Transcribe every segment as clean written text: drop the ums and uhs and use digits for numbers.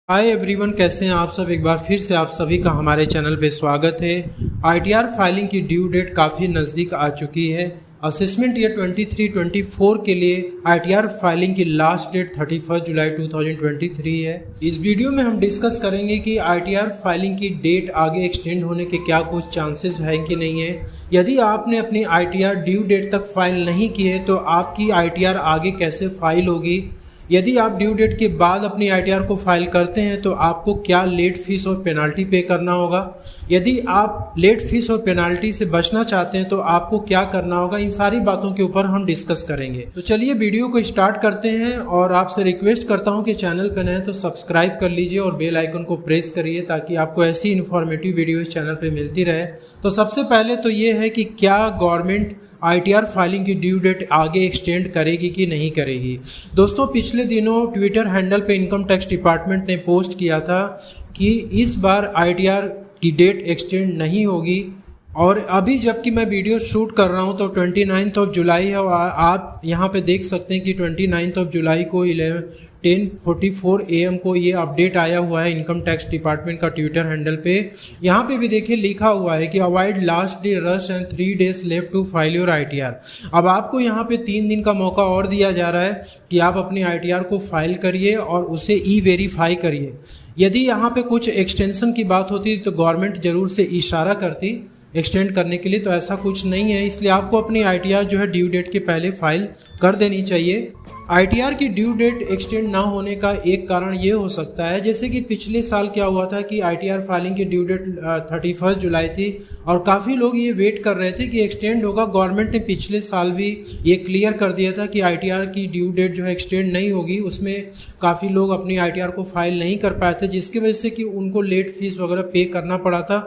Hi everyone, कैसे हैं आप सब। एक बार फिर से आप सभी का हमारे चैनल पे स्वागत है। आईटीआर फाइलिंग की ड्यू डेट काफ़ी नज़दीक आ चुकी है। असेसमेंट ईयर 23-24 के लिए आईटीआर फाइलिंग की लास्ट डेट 31 जुलाई 2023 है। इस वीडियो में हम डिस्कस करेंगे कि आईटीआर फाइलिंग की डेट आगे एक्सटेंड होने के क्या कुछ चांसेस हैं कि नहीं है। यदि आपने अपनी आईटीआर ड्यू डेट तक फाइल नहीं की है तो आपकी आईटीआर आगे कैसे फाइल होगी। यदि आप ड्यू डेट के बाद अपनी आईटीआर को फाइल करते हैं तो आपको क्या लेट फीस और पेनाल्टी पे करना होगा। यदि आप लेट फीस और पेनाल्टी से बचना चाहते हैं तो आपको क्या करना होगा। इन सारी बातों के ऊपर हम डिस्कस करेंगे। तो चलिए वीडियो को स्टार्ट करते हैं और आपसे रिक्वेस्ट करता हूं कि चैनल पर नए हैं तो सब्सक्राइब कर लीजिए और बेल आइकन को प्रेस करिए ताकि आपको ऐसी इन्फॉर्मेटिव वीडियो इस चैनल पर मिलती रहे। तो सबसे पहले तो ये है कि क्या गवर्नमेंट आईटीआर फाइलिंग की ड्यू डेट आगे एक्सटेंड करेगी कि नहीं करेगी। दोस्तों, पिछले दिनों ट्विटर हैंडल पे इनकम टैक्स डिपार्टमेंट ने पोस्ट किया था कि इस बार आईटीआर की डेट एक्सटेंड नहीं होगी। और अभी जबकि मैं वीडियो शूट कर रहा हूं तो 29 जुलाई है और आप यहां पे देख सकते हैं कि 29 जुलाई को 10:44 AM को ये अपडेट आया हुआ है इनकम टैक्स डिपार्टमेंट का ट्विटर हैंडल पे। यहाँ पे भी देखिए लिखा हुआ है कि avoid last day rush and 3 days left to file your ITR. अब आपको यहाँ पे 3 दिन का मौका और दिया जा रहा है कि आप अपनी आईटीआर को फाइल करिए और उसे ई-वेरीफाई करिए। यदि यहाँ पे कुछ एक्सटेंशन की बात होती तो गवर्नमेंट ज़रूर से इशारा करती एक्सटेंड करने के लिए, तो ऐसा कुछ नहीं है। इसलिए आपको अपनी आईटीआर जो है ड्यू डेट के पहले फाइल कर देनी चाहिए। आईटीआर की ड्यू डेट एक्सटेंड ना होने का एक कारण ये हो सकता है, जैसे कि पिछले साल क्या हुआ था कि आईटीआर फाइलिंग की ड्यू डेट 31 जुलाई थी और काफ़ी लोग ये वेट कर रहे थे कि एक्सटेंड होगा। गवर्नमेंट ने पिछले साल भी ये क्लियर कर दिया था कि आईटीआर की ड्यू डेट जो है एक्सटेंड नहीं होगी। उसमें काफ़ी लोग अपनी आईटीआर को फाइल नहीं कर पाए थे, जिसकी वजह से कि उनको लेट फीस वगैरह पे करना पड़ा था।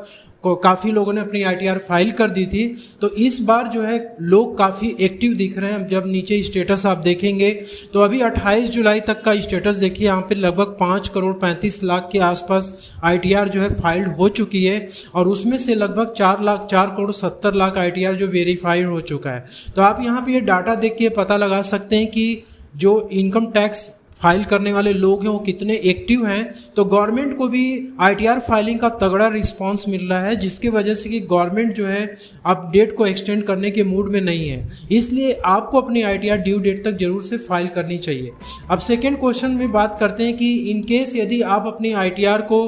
काफ़ी लोगों ने अपनी आईटीआर फाइल कर दी थी। तो इस बार जो है लोग काफ़ी एक्टिव दिख रहे हैं। जब नीचे स्टेटस आप देखेंगे तो अभी 28 जुलाई तक का स्टेटस देखिए, यहाँ पे लगभग 5 करोड़ 35 लाख के आसपास आईटीआर जो है फाइल्ड हो चुकी है और उसमें से लगभग 4 करोड़ 70 लाख आईटीआर जो वेरीफाइड हो चुका है। तो आप यहाँ पे ये डाटा देख के पता लगा सकते हैं कि जो इनकम टैक्स फाइल करने वाले लोग हैं वो कितने एक्टिव हैं। तो गवर्नमेंट को भी आईटीआर फाइलिंग का तगड़ा रिस्पांस मिल रहा है, जिसकी वजह से कि गवर्नमेंट जो है अब डेट को एक्सटेंड करने के मूड में नहीं है। इसलिए आपको अपनी आईटीआर ड्यू डेट तक जरूर से फाइल करनी चाहिए। अब सेकेंड क्वेश्चन में बात करते हैं कि इन केस यदि आप अपनी आईटीआर को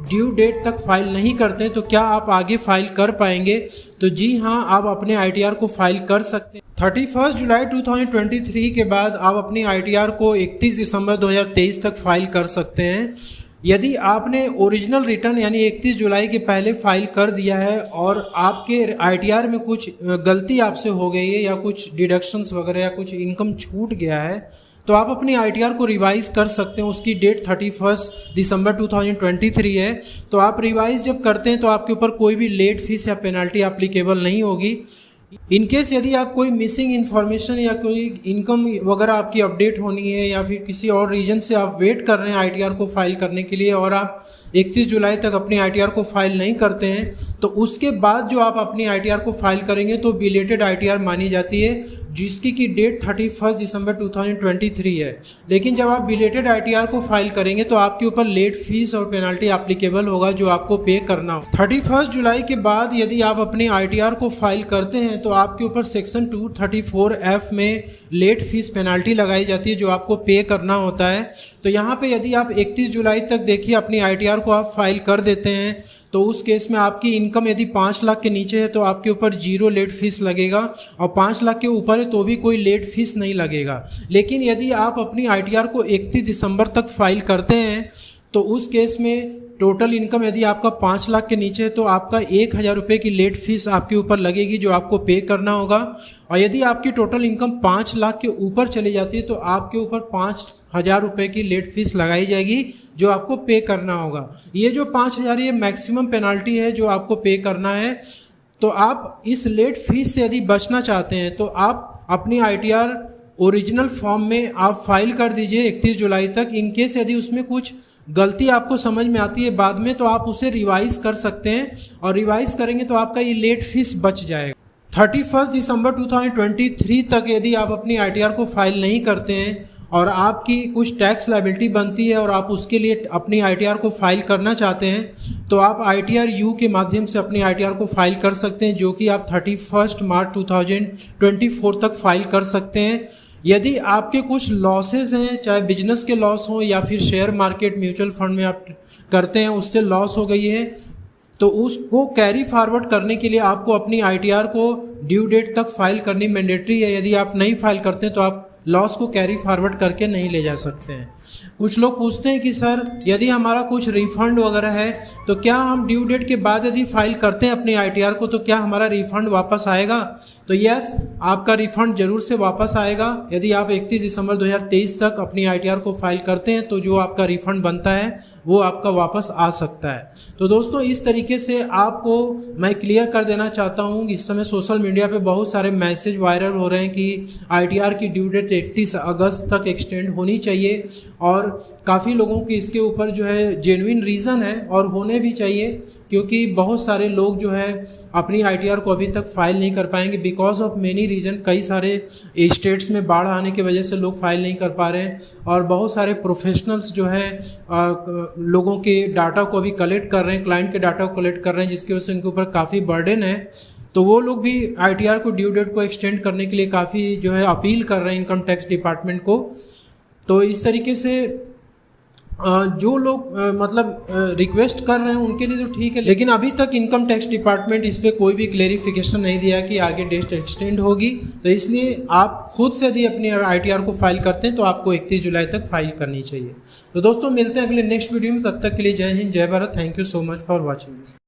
ड्यू डेट तक फाइल नहीं करते तो क्या आप आगे फाइल कर पाएंगे। तो जी हाँ, आप अपने आईटीआर को फाइल कर सकते हैं। 31 जुलाई 2023 के बाद आप अपनी आईटीआर को 31 दिसंबर 2023 तक फाइल कर सकते हैं। यदि आपने ओरिजिनल रिटर्न यानी 31 जुलाई के पहले फाइल कर दिया है और आपके आईटीआर में कुछ गलती आपसे हो गई है या कुछ डिडक्शंस वगैरह या कुछ इनकम छूट गया है तो आप अपनी आईटीआर को रिवाइज़ कर सकते हैं। उसकी डेट 31 दिसंबर 2023 है। तो आप रिवाइज़ जब करते हैं तो आपके ऊपर कोई भी लेट फीस या पेनल्टी एप्लीकेबल नहीं होगी। इनकेस यदि आप कोई मिसिंग इन्फॉर्मेशन या कोई इनकम वगैरह आपकी अपडेट होनी है या फिर किसी और रीजन से आप वेट कर रहे हैं आईटीआर को फाइल करने के लिए और आप 31 जुलाई तक अपनी आईटीआर को फाइल नहीं करते हैं तो उसके बाद जो आप अपनी आईटीआर को फाइल करेंगे तो बिलेटेड आईटीआर मानी जाती है, जिसकी की डेट 31 दिसंबर 2023 है। लेकिन जब आप बिलेटेड आईटीआर को फाइल करेंगे तो आपके ऊपर लेट फीस और पेनल्टी एप्लीकेबल होगा जो आपको पे करना हो। 31 जुलाई के बाद यदि आप अपनी आईटीआर को फाइल करते हैं तो आपके ऊपर सेक्शन 234F में लेट फीस पेनल्टी लगाई जाती है जो आपको पे करना होता है। तो यहाँ पे यदि आप 31 जुलाई तक देखिए अपनी आईटीआर को आप फाइल कर देते हैं तो उस केस में आपकी इनकम यदि 5 लाख के नीचे है तो आपके ऊपर 0 लेट फीस लगेगा और 5 लाख के ऊपर है तो भी कोई लेट फीस नहीं लगेगा। लेकिन यदि आप अपनी आईटीआर को 31 दिसंबर तक फाइल करते हैं तो उस केस में टोटल इनकम यदि आपका 5 लाख के नीचे है तो आपका 1,000 रुपये की लेट फीस आपके ऊपर लगेगी जो आपको पे करना होगा। और यदि आपकी टोटल इनकम 5 लाख के ऊपर चली जाती है तो आपके ऊपर 5,000 रुपये की लेट फीस लगाई जाएगी जो आपको पे करना होगा। ये जो 5,000 ये मैक्सिमम पेनल्टी है जो आपको पे करना है। तो आप इस लेट फीस से यदि बचना चाहते हैं तो आप अपनी आईटीआर ओरिजिनल फॉर्म में आप फाइल कर दीजिए 31 जुलाई तक। इनकेस यदि उसमें कुछ गलती आपको समझ में आती है बाद में तो आप उसे रिवाइज कर सकते हैं और रिवाइज करेंगे तो आपका ये लेट फीस बच जाएगा। 31 दिसंबर 2023 तक यदि आप अपनी आईटीआर को फाइल नहीं करते हैं और आपकी कुछ टैक्स लायबिलिटी बनती है और आप उसके लिए अपनी ITR को फाइल करना चाहते हैं तो आप ITR यू के माध्यम से अपनी ITR को फाइल कर सकते हैं, जो कि आप 31 मार्च 2024 तक फाइल कर सकते हैं। यदि आपके कुछ लॉसेस हैं, चाहे बिजनेस के लॉस हों या फिर शेयर मार्केट म्यूचुअल फंड में आप करते हैं उससे लॉस हो गई है, तो उसको कैरी फॉरवर्ड करने के लिए आपको अपनी ITR को ड्यू डेट तक फाइल करनी मैंडेटरी है। यदि आप नहीं फाइल करते तो आप लॉस को कैरी फॉरवर्ड करके नहीं ले जा सकते हैं। कुछ लोग पूछते हैं कि सर यदि हमारा कुछ रिफ़ंड वगैरह है तो क्या हम ड्यू डेट के बाद यदि फाइल करते हैं अपनी ITR को तो क्या हमारा रिफ़ंड वापस आएगा? तो यस, आपका रिफ़ंड ज़रूर से वापस आएगा। यदि आप 31 दिसंबर 2023 तक अपनी ITR को फाइल करते हैं तो जो आपका रिफ़ंड बनता है वो आपका वापस आ सकता है। तो दोस्तों इस तरीके से आपको मैं क्लियर कर देना चाहता हूँ। इस समय सोशल मीडिया पे बहुत सारे मैसेज वायरल हो रहे हैं कि ITR की ड्यू डेट 31 अगस्त तक एक्सटेंड होनी चाहिए और काफ़ी लोगों के इसके ऊपर जो है जेन्युइन रीज़न है और होने भी चाहिए, क्योंकि बहुत सारे लोग जो है अपनी ITR को अभी तक फाइल नहीं कर पाएंगे बिकॉज ऑफ मेनी रीज़न। कई सारे स्टेट्स में बाढ़ आने की वजह से लोग फाइल नहीं कर पा रहे हैं और बहुत सारे प्रोफेशनल्स जो है लोगों के डाटा को अभी कलेक्ट कर रहे हैं, क्लाइंट के डाटा को कलेक्ट कर रहे हैं, जिसकी वजह से उनके ऊपर काफ़ी बर्डन है। तो वो लोग भी ITR को ड्यू डेट को एक्सटेंड करने के लिए काफ़ी जो है अपील कर रहे हैं इनकम टैक्स डिपार्टमेंट को। तो इस तरीके से जो लोग मतलब रिक्वेस्ट कर रहे हैं उनके लिए तो ठीक है, लेकिन अभी तक इनकम टैक्स डिपार्टमेंट इस पर कोई भी क्लेरिफिकेशन नहीं दिया कि आगे डेट एक्सटेंड होगी। तो इसलिए आप खुद से यदि अपनी ITR को फाइल करते हैं तो आपको 31 जुलाई तक फाइल करनी चाहिए। तो दोस्तों मिलते हैं अगले नेक्स्ट वीडियो में, तब तक के लिए जय हिंद जय Bharat. Thank you so much for watching this.